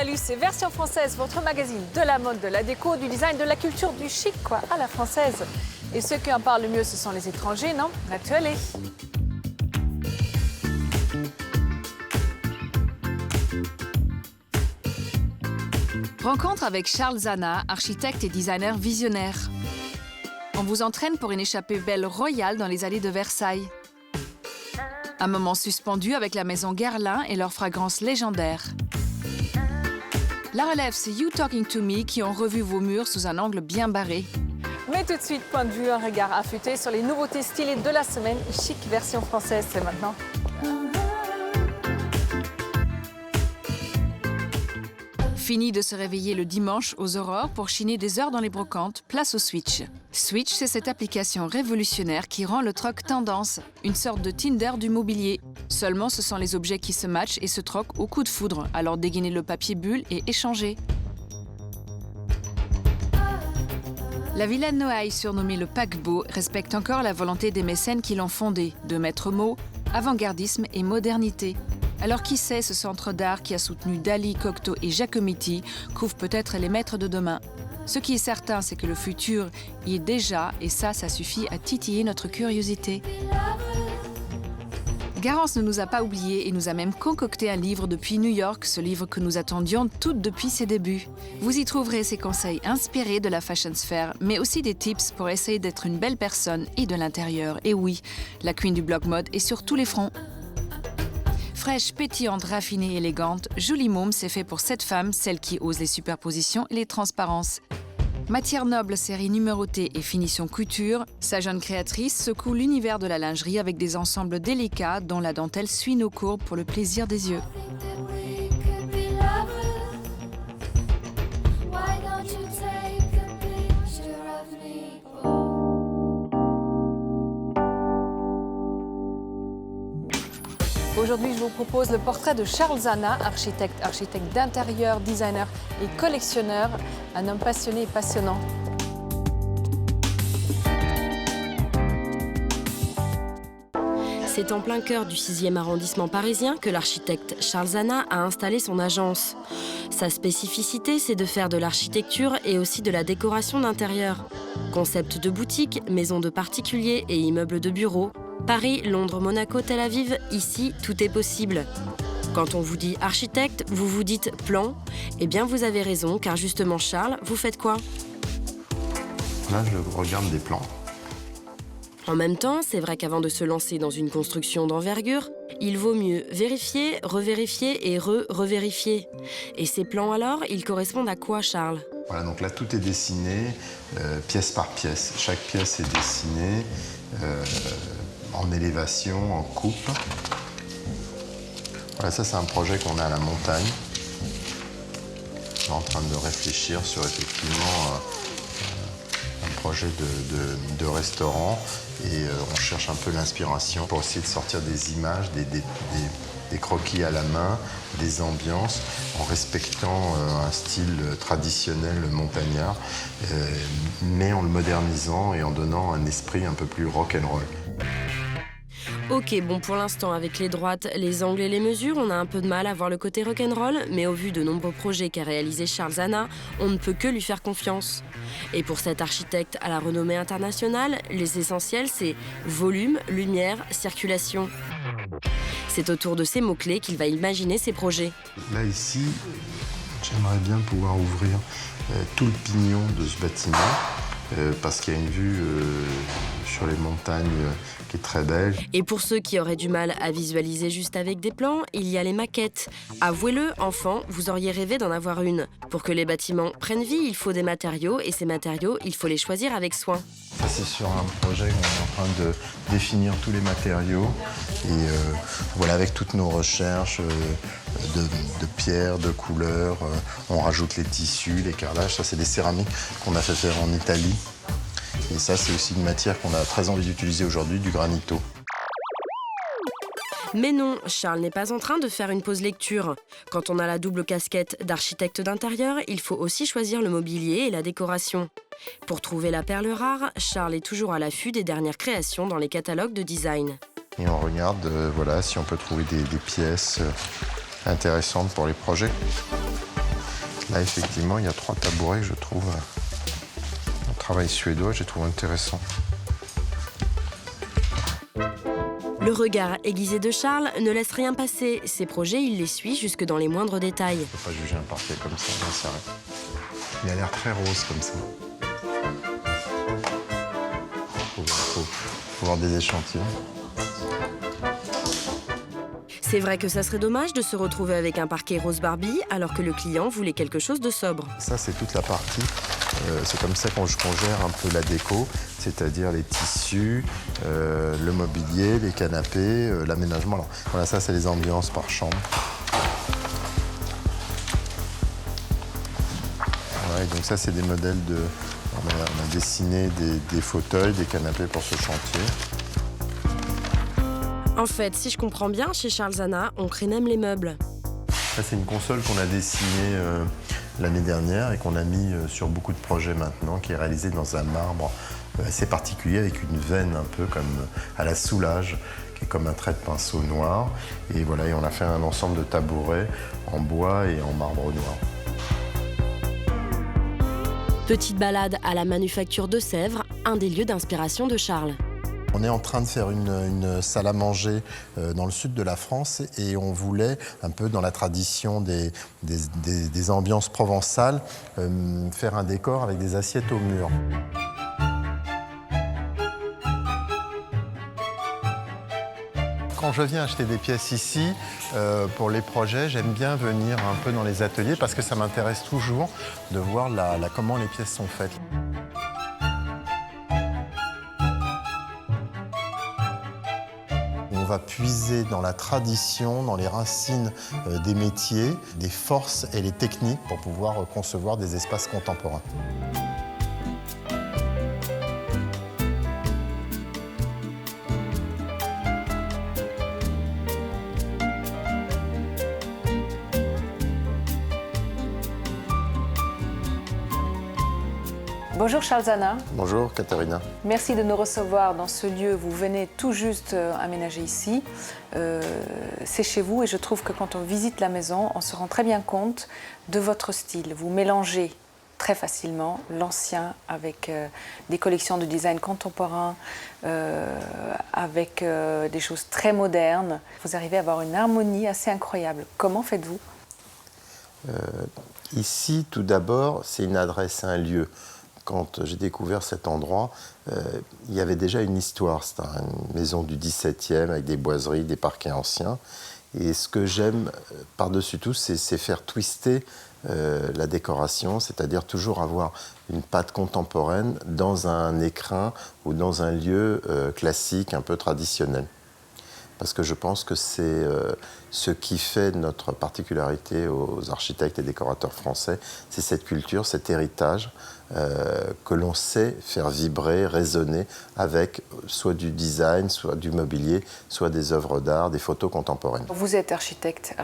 Lu, c'est Version Française, votre magazine de la mode, de la déco, du design, de la culture, du chic, quoi, à la française. Et ceux qui en parlent le mieux, ce sont les étrangers, non? L'actualité. Rencontre avec Charles Zana, architecte et designer visionnaire. On vous entraîne pour une échappée belle royale dans les allées de Versailles. Un moment suspendu avec la maison Guerlain et leur fragrance légendaire. La relève, c'est You Talking to Me qui ont revu vos murs sous un angle bien barré. Mais tout de suite, point de vue, un regard affûté sur les nouveautés stylées de la semaine. Chic Version Française, c'est maintenant. Fini de se réveiller le dimanche aux aurores pour chiner des heures dans les brocantes, place au Switch. Switch, c'est cette application révolutionnaire qui rend le troc tendance, une sorte de Tinder du mobilier. Seulement, ce sont les objets qui se matchent et se troquent au coup de foudre, alors dégainez le papier bulle et échangez. La Villa de Noailles, surnommée le paquebot, respecte encore la volonté des mécènes qui l'ont fondée, de maîtres mots, avant-gardisme et modernité. Alors qui sait, ce centre d'art qui a soutenu Dali, Cocteau et Giacometti couvre peut-être les maîtres de demain. Ce qui est certain, c'est que le futur y est déjà, et ça suffit à titiller notre curiosité. Garance ne nous a pas oubliés et nous a même concocté un livre depuis New York, ce livre que nous attendions toutes depuis ses débuts. Vous y trouverez ses conseils inspirés de la fashion sphère, mais aussi des tips pour essayer d'être une belle personne et de l'intérieur. Et oui, la queen du blog mode est sur tous les fronts. Fraîche, pétillante, raffinée, élégante, Julie Môme s'est fait pour cette femme, celle qui ose les superpositions et les transparences. Matière noble, série numérotée et finition couture, sa jeune créatrice secoue l'univers de la lingerie avec des ensembles délicats dont la dentelle suit nos courbes pour le plaisir des yeux. Aujourd'hui, je vous propose le portrait de Charles Zana, architecte d'intérieur, designer et collectionneur, un homme passionné et passionnant. C'est en plein cœur du 6e arrondissement parisien que l'architecte Charles Zana a installé son agence. Sa spécificité, c'est de faire de l'architecture et aussi de la décoration d'intérieur. Concept de boutique, maison de particuliers et immeubles de bureaux. Paris, Londres, Monaco, Tel Aviv, ici, tout est possible. Quand on vous dit architecte, vous vous dites plan. Eh bien, vous avez raison, car justement, Charles, vous faites quoi? Là, je regarde des plans. En même temps, c'est vrai qu'avant de se lancer dans une construction d'envergure, il vaut mieux vérifier, revérifier et revérifier. Et ces plans alors, ils correspondent à quoi, Charles? Voilà, donc là, tout est dessiné, pièce par pièce. Chaque pièce est dessinée en élévation, en coupe. Voilà, ça, c'est un projet qu'on a à la montagne. On est en train de réfléchir sur effectivement un projet de restaurant et on cherche un peu l'inspiration pour essayer de sortir des images, des croquis à la main, des ambiances, en respectant un style traditionnel montagnard, mais en le modernisant et en donnant un esprit un peu plus rock'n'roll. Ok, bon pour l'instant, avec les droites, les angles et les mesures, on a un peu de mal à voir le côté rock'n'roll, mais au vu de nombreux projets qu'a réalisé Charles Zana, on ne peut que lui faire confiance. Et pour cet architecte à la renommée internationale, les essentiels, c'est volume, lumière, circulation. C'est autour de ces mots-clés qu'il va imaginer ses projets. Là, ici, j'aimerais bien pouvoir ouvrir tout le pignon de ce bâtiment, parce qu'il y a une vue sur les montagnes qui est très belle. Et pour ceux qui auraient du mal à visualiser juste avec des plans, il y a les maquettes. Avouez-le, enfant, vous auriez rêvé d'en avoir une. Pour que les bâtiments prennent vie, il faut des matériaux, et ces matériaux, il faut les choisir avec soin. Ça, c'est sur un projet qu'on est en train de définir tous les matériaux. Et voilà, avec toutes nos recherches de pierres, de couleurs, on rajoute les tissus, les carrelages. Ça, c'est des céramiques qu'on a fait faire en Italie. Et ça, c'est aussi une matière qu'on a très envie d'utiliser aujourd'hui, du granito. Mais non, Charles n'est pas en train de faire une pause lecture. Quand on a la double casquette d'architecte d'intérieur, il faut aussi choisir le mobilier et la décoration. Pour trouver la perle rare, Charles est toujours à l'affût des dernières créations dans les catalogues de design. Et on regarde voilà, si on peut trouver des pièces intéressantes pour les projets. Là, effectivement, il y a 3 tabourets que je trouve un travail suédois, j'ai trouvé intéressant. Le regard aiguisé de Charles ne laisse rien passer. Ses projets, il les suit jusque dans les moindres détails. On ne peut pas juger un parquet comme ça, j'en sais rien. Il a l'air très rose comme ça. Faut voir des échantillons. C'est vrai que ça serait dommage de se retrouver avec un parquet rose Barbie alors que le client voulait quelque chose de sobre. Ça, c'est toute la partie. C'est comme ça qu'on gère un peu la déco, c'est-à-dire les tissus, le mobilier, les canapés, l'aménagement. Alors, voilà, ça, c'est les ambiances par chambre. Ouais, donc ça, c'est des modèles de... On a dessiné des fauteuils, des canapés pour ce chantier. En fait, si je comprends bien, chez Charles Zana, on crée même les meubles. Ça, c'est une console qu'on a dessinée l'année dernière et qu'on a mis sur beaucoup de projets maintenant, qui est réalisée dans un marbre assez particulier, avec une veine un peu comme à la Soulage, qui est comme un trait de pinceau noir. Et voilà, et on a fait un ensemble de tabourets en bois et en marbre noir. Petite balade à la Manufacture de Sèvres, un des lieux d'inspiration de Charles. On est en train de faire une salle à manger dans le sud de la France et on voulait, un peu dans la tradition des ambiances provençales, faire un décor avec des assiettes au mur. Quand je viens acheter des pièces ici, pour les projets, j'aime bien venir un peu dans les ateliers parce que ça m'intéresse toujours de voir comment les pièces sont faites. On va puiser dans la tradition, dans les racines des métiers, des forces et les techniques pour pouvoir concevoir des espaces contemporains. Bonjour Charles Zana. Bonjour Katharina. Merci de nous recevoir dans ce lieu. Vous venez tout juste aménager ici. C'est chez vous et je trouve que quand on visite la maison, on se rend très bien compte de votre style. Vous mélangez très facilement l'ancien avec des collections de design contemporain, avec des choses très modernes. Vous arrivez à avoir une harmonie assez incroyable. Comment faites-vous ? Ici, tout d'abord, c'est une adresse, un lieu. Quand j'ai découvert cet endroit, il y avait déjà une histoire. C'était une maison du XVIIe avec des boiseries, des parquets anciens. Et ce que j'aime par-dessus tout, c'est faire twister la décoration, c'est-à-dire toujours avoir une patte contemporaine dans un écrin ou dans un lieu classique, un peu traditionnel. Parce que je pense que c'est ce qui fait notre particularité aux architectes et décorateurs français, c'est cette culture, cet héritage que l'on sait faire vibrer, résonner avec soit du design, soit du mobilier, soit des œuvres d'art, des photos contemporaines. Vous êtes architecte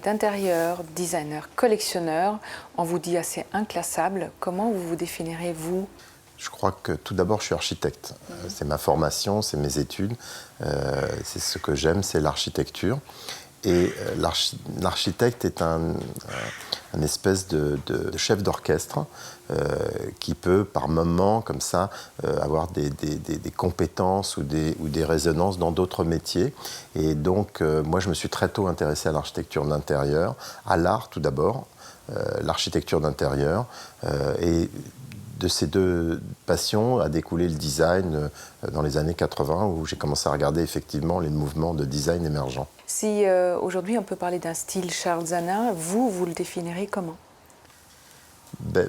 d'intérieur, designer, collectionneur. On vous dit assez inclassable. Comment vous vous définirez, vous ? Je crois que tout d'abord, je suis architecte. C'est ma formation, c'est mes études. C'est ce que j'aime, c'est l'architecture. Et l'architecte est un espèce de chef d'orchestre qui peut, par moments, comme ça, avoir des compétences ou des résonances dans d'autres métiers. Et donc, moi, je me suis très tôt intéressé à l'architecture d'intérieur, à l'art tout d'abord, l'architecture d'intérieur, et de ces deux passions a découlé le design dans les années 80 où j'ai commencé à regarder effectivement les mouvements de design émergents. Si aujourd'hui on peut parler d'un style Charles Zana, vous le définirez comment ?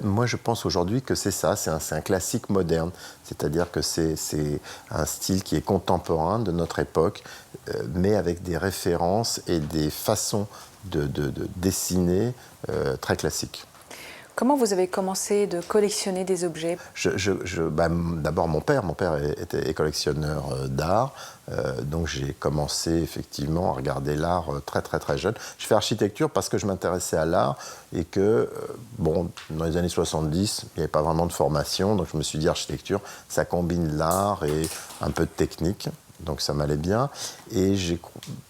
Moi je pense aujourd'hui que c'est ça, c'est un classique moderne, c'est-à-dire que c'est un style qui est contemporain de notre époque, mais avec des références et des façons de dessiner très classiques. Comment vous avez commencé de collectionner des objets ? D'abord, mon père est collectionneur d'art, donc j'ai commencé effectivement à regarder l'art très très très jeune. Je fais architecture parce que je m'intéressais à l'art et que, dans les années 70, il n'y avait pas vraiment de formation, donc je me suis dit architecture, ça combine l'art et un peu de technique. Donc ça m'allait bien et je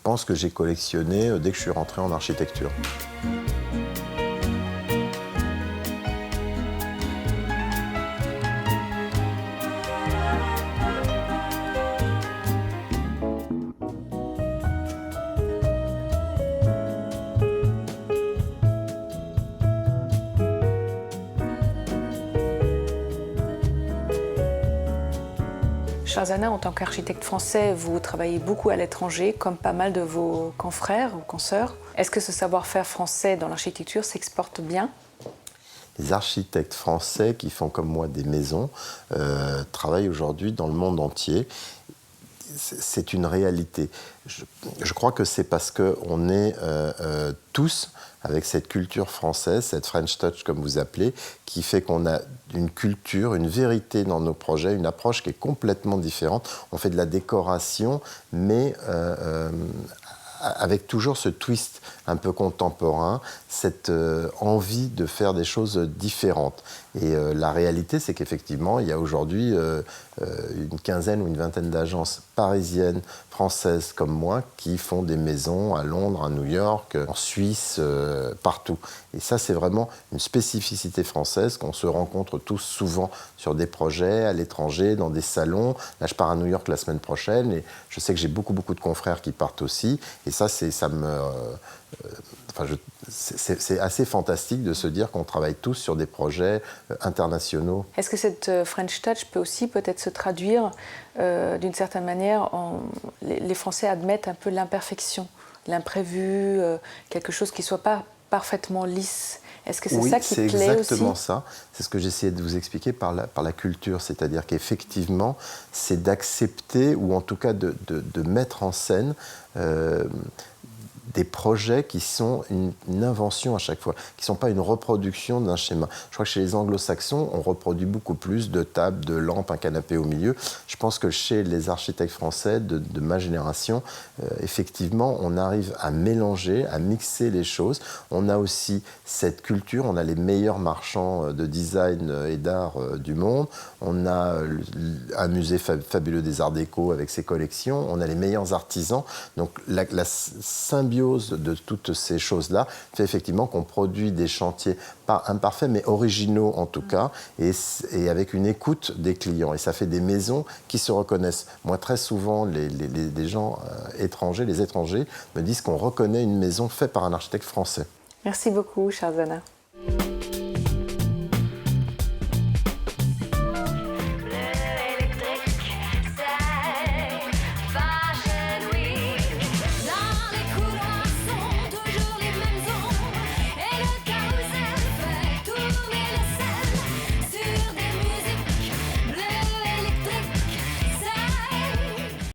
pense que j'ai collectionné dès que je suis rentré en architecture. Charzana, en tant qu'architecte français, vous travaillez beaucoup à l'étranger, comme pas mal de vos confrères ou consoeurs. Est-ce que ce savoir-faire français dans l'architecture s'exporte bien ? Les architectes français qui font comme moi des maisons travaillent aujourd'hui dans le monde entier. C'est une réalité. Je crois que c'est parce qu'on est tous avec cette culture française, cette French touch comme vous appelez, qui fait qu'on a une culture, une vérité dans nos projets, une approche qui est complètement différente. On fait de la décoration, mais avec toujours ce twist un peu contemporain, cette envie de faire des choses différentes. Et la réalité, c'est qu'effectivement, il y a aujourd'hui une quinzaine ou une vingtaine d'agences parisiennes, françaises comme moi, qui font des maisons à Londres, à New York, en Suisse, partout. Et ça, c'est vraiment une spécificité française qu'on se rencontre tous souvent sur des projets, à l'étranger, dans des salons. Là, je pars à New York la semaine prochaine et je sais que j'ai beaucoup de confrères qui partent aussi. Et ça, c'est assez fantastique de se dire qu'on travaille tous sur des projets internationaux. Est-ce que cette French touch peut aussi peut-être se traduire d'une certaine manière les Français admettent un peu l'imperfection, l'imprévu, quelque chose qui ne soit pas parfaitement lisse. Est-ce que c'est ça qui plaît aussi ? Oui, c'est exactement ça. C'est ce que j'essayais de vous expliquer par la culture. C'est-à-dire qu'effectivement, c'est d'accepter ou en tout cas de mettre en scène des projets qui sont une invention à chaque fois, qui ne sont pas une reproduction d'un schéma. Je crois que chez les anglo-saxons, on reproduit beaucoup plus de tables, de lampes, un canapé au milieu. Je pense que chez les architectes français de ma génération, effectivement, on arrive à mélanger, à mixer les choses. On a aussi cette culture, on a les meilleurs marchands de design et d'art du monde. On a un musée fabuleux des arts déco avec ses collections. On a les meilleurs artisans. Donc la symbiose de toutes ces choses-là fait effectivement qu'on produit des chantiers pas imparfaits, mais originaux en tout cas, et avec une écoute des clients. Et ça fait des maisons qui se reconnaissent. Moi, très souvent, les gens étrangers, les étrangers, me disent qu'on reconnaît une maison faite par un architecte français. Merci beaucoup, Charzana.